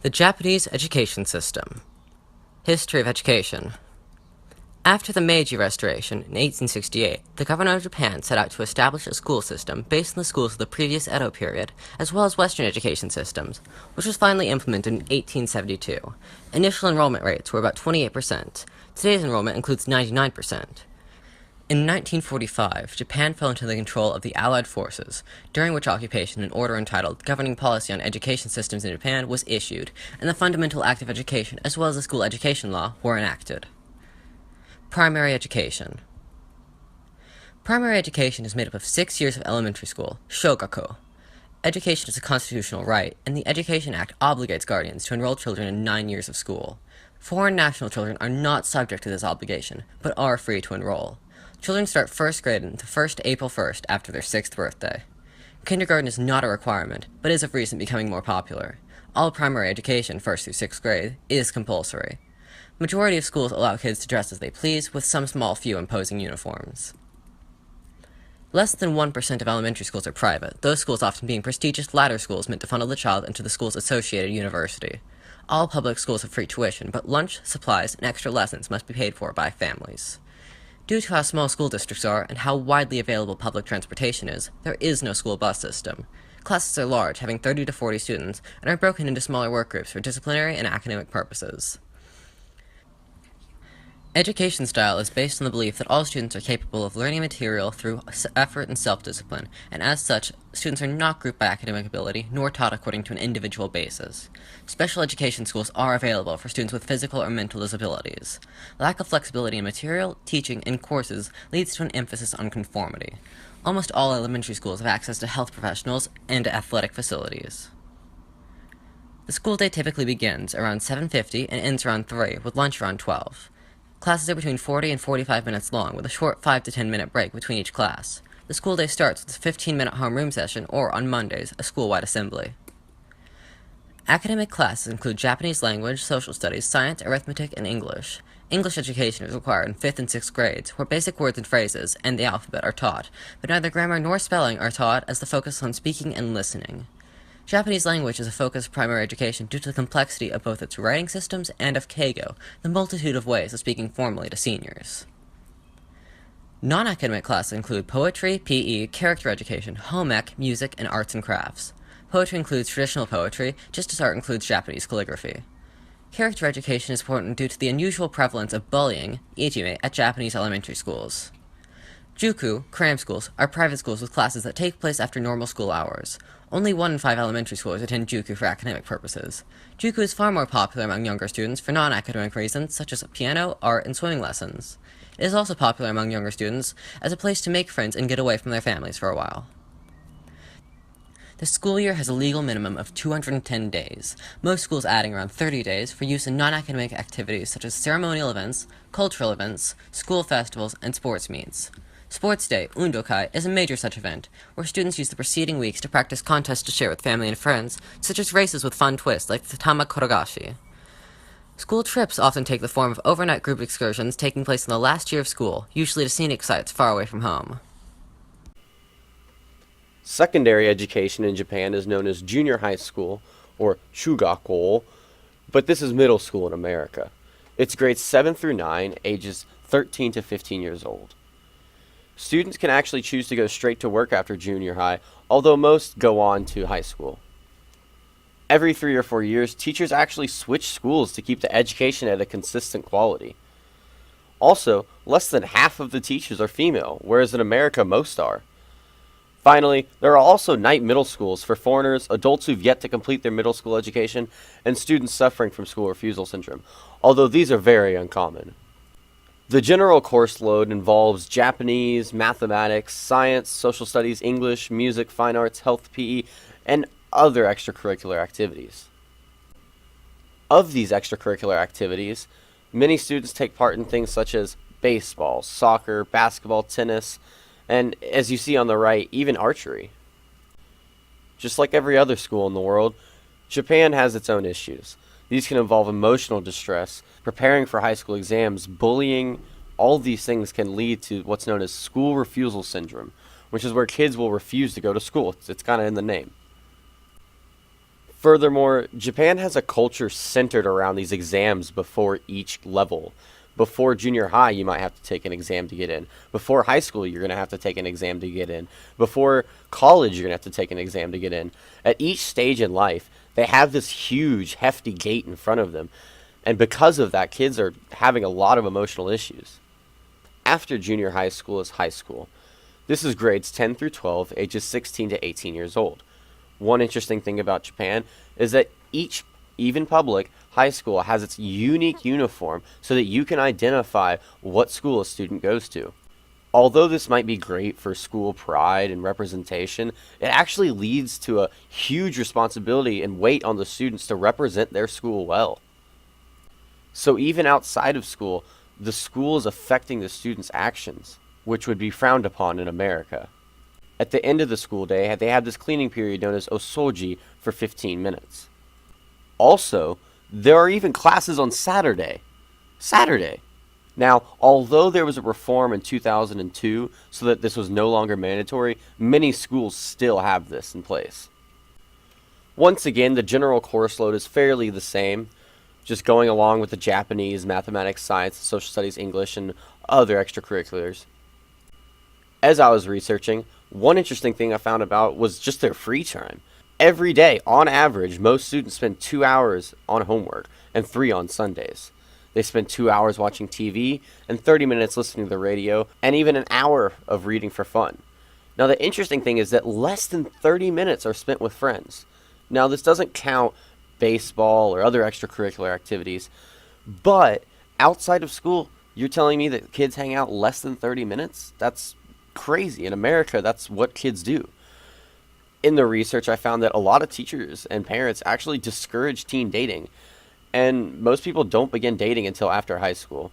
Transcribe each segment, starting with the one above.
The Japanese education system. History of education. After the Meiji Restoration in 1868, the government of Japan set out to establish a school system based on the schools of the previous Edo period, as well as Western education systems, which was finally implemented in 1872. Initial enrollment rates were about 28%. Today's enrollment includes 99%. In 1945, Japan fell into the control of the Allied forces, during which occupation an order entitled Governing Policy on Education Systems in Japan was issued, and the Fundamental Act of Education as well as the School Education Law were enacted. Primary education. Primary education is made up of 6 years of elementary school, shogaku. Education is a constitutional right, and the Education Act obligates guardians to enroll children in 9 years of school. Foreign national children are not subject to this obligation, but are free to enroll. Children start first grade on the first April 1st after their 6th birthday. Kindergarten is not a requirement, but is of recent becoming more popular. All primary education, 1st through 6th grade, is compulsory. Majority of schools allow kids to dress as they please, with some small few imposing uniforms. Less than 1% of elementary schools are private, those schools often being prestigious ladder schools meant to funnel the child into the school's associated university. All public schools have free tuition, but lunch, supplies, and extra lessons must be paid for by families. Due to how small school districts are and how widely available public transportation is, there is no school bus system. Classes are large, having 30 to 40 students, and are broken into smaller work groups for disciplinary and academic purposes. Education style is based on the belief that all students are capable of learning material through effort and self-discipline, and as such, students are not grouped by academic ability, nor taught according to an individual basis. Special education schools are available for students with physical or mental disabilities. Lack of flexibility in material, teaching, and courses leads to an emphasis on conformity. Almost all elementary schools have access to health professionals and to athletic facilities. The school day typically begins around 7:50 and ends around 3, with lunch around 12. Classes are between 40 and 45 minutes long, with a short 5 to 10 minute break between each class. The school day starts with a 15-minute homeroom session, or, on Mondays, a school-wide assembly. Academic classes include Japanese language, social studies, science, arithmetic, and English. English education is required in 5th and 6th grades, where basic words and phrases, and the alphabet are taught, but neither grammar nor spelling are taught as the focus on speaking and listening. Japanese language is a focus of primary education due to the complexity of both ec writing systems and of keigo, the multitude of ways of speaking formally to seniors. Non-academic classes include poetry, PE, character education, home ec, music, and arts and crafts. Poetry includes traditional poetry, just as art includes Japanese calligraphy. Character education is important due to the unusual prevalence of bullying, ijime, at Japanese elementary schools. Juku, cram schools, are private schools with classes that take place after normal school hours. Only 1 in 5 elementary schools attend Juku for academic purposes. Juku is far more popular among younger students for non-academic reasons, such as piano, art, and swimming lessons. It is also popular among younger students as a place to make friends and get away from their families for a while. The school year has a legal minimum of 210 days, most schools adding around 30 days for use in non-academic activities such as ceremonial events, cultural events, school festivals, and sports meets. Sports Day, Undokai, is a major such event, where students use the preceding weeks to practice contests to share with family and friends, such as races with fun twists like the Tama Korogashi. School trips often take the form of overnight group excursions taking place in the last year of school, usually to scenic sites far away from home. Secondary education in Japan is known as junior high school, or shugako, but this is middle school in America. It's grades 7 through 9, ages 13 to 15 years old. Students can actually choose to go straight to work after junior high, although most go on to high school. Every 3 or 4 years, teachers actually switch schools to keep the education at a consistent quality. Also, less than half of the teachers are female, whereas in America most are. Finally, there are also night middle schools for foreigners, adults who've yet to complete their middle school education, and students suffering from school refusal syndrome, although these are very uncommon. The general course load involves Japanese, mathematics, science, social studies, English, music, fine arts, health, PE, and other extracurricular activities. Of these extracurricular activities, many students take part in things such as baseball, soccer, basketball, tennis, and as you see on the right, even archery. Just like every other school in the world, Japan has its own issues. These can involve emotional distress, preparing for high school exams, bullying. All these things can lead to what's known as school refusal syndrome, which is where kids will refuse to go to school. It's kind of in the name. Furthermore, Japan has a culture centered around these exams before each level. Before junior high, you might have to take an exam to get in. Before high school, you're going to have to take an exam to get in. Before college, you're going to have to take an exam to get in. At each stage in life, they have this huge, hefty gate in front of them. And because of that, kids are having a lot of emotional issues. After junior high school is high school. This is grades 10 through 12, ages 16 to 18 years old. One interesting thing about Japan is that each, even public, high school has its unique uniform so that you can identify what school a student goes to. Although this might be great for school pride and representation, it actually leads to a huge responsibility and weight on the students to represent their school well. So even outside of school, the school is affecting the students' actions, which would be frowned upon in America. At the end of the school day, they have this cleaning period known as osoji for 15 minutes. Also, there are even classes on Saturday. Saturday! Now, although there was a reform in 2002 so that this was no longer mandatory, many schools still have this in place. Once again, the general course load is fairly the same, just going along with the Japanese, mathematics, science, social studies, English, and other extracurriculars. As I was researching, one interesting thing I found about was just their free time. Every day, on average, most students spend 2 hours on homework and 3 on Sundays. They spend 2 hours watching TV and 30 minutes listening to the radio and even an hour of reading for fun. Now, the interesting thing is that less than 30 minutes are spent with friends. Now, this doesn't count baseball or other extracurricular activities, but outside of school, you're telling me that kids hang out less than 30 minutes? That's crazy. In America, that's what kids do. In the research, I found that a lot of teachers and parents actually discourage teen dating, and most people don't begin dating until after high school.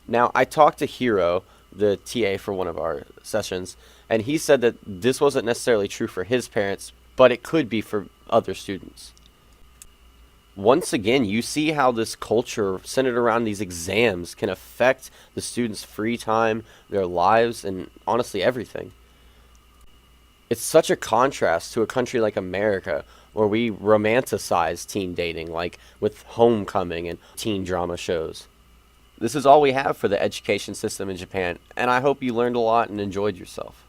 Now, I talked to Hiro, the TA for one of our sessions, and he said that this wasn't necessarily true for his parents, but it could be for other students. Once again, you see how this culture centered around these exams can affect the students' free time, their lives, and honestly everything. It's such a contrast to a country like America, where we romanticize teen dating, like with Homecoming and teen drama shows. This is all we have for the education system in Japan, and I hope you learned a lot and enjoyed yourself.